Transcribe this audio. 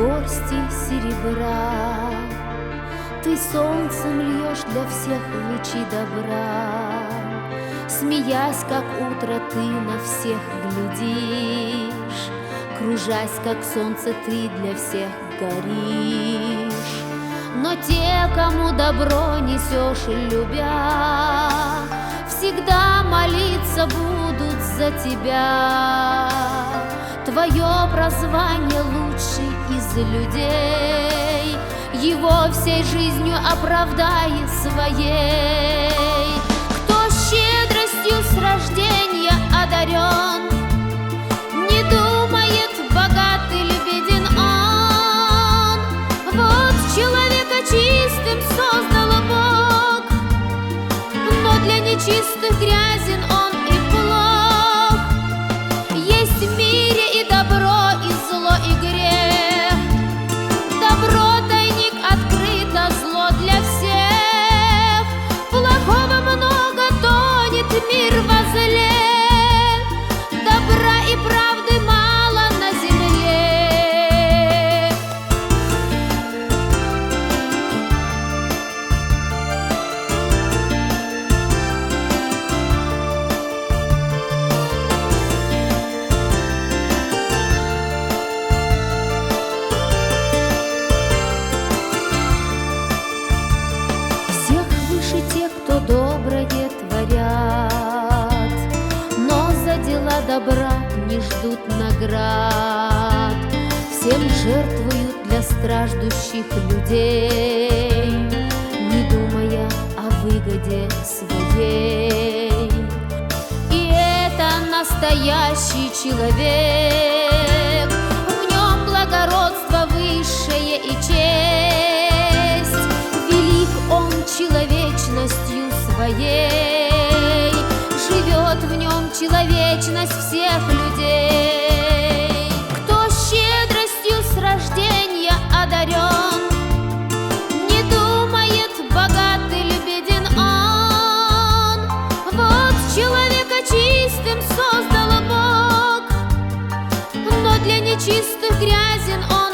горсти серебра. Ты солнцем льешь для всех лучи добра. Смеясь, как утро, ты на всех глядишь. Кружась, как солнце, ты для всех горишь. Но те, кому добро несешь, любя, всегда молиться будут за тебя. Твое прозвание лучший из людей, его всей жизнью оправдай своей. Кто щедростью с рождения одарен, не думает, богат или беден он. Вот человека чистым создал Бог, но для нечистых грязен он и плох. Есть в мире и добро, и зло, и грех. Добро тайник открыт, а зло для всех. Плохого много, тонет мир во зле. Добра и правды мало на земле. Всех выше те, кто доброе творят, но за дела добра не ждут наград. Всем жертвуют для страждущих людей, не думая о выгоде своей. И это настоящий человек, в нем благородство высшее и честь. Велик он человечностью своей, живет в нем человечность всех людей. Кто щедростью с рождения одарен, не думает, богат или беден он. Вот человека чистым создал Бог, но для нечистых грязен он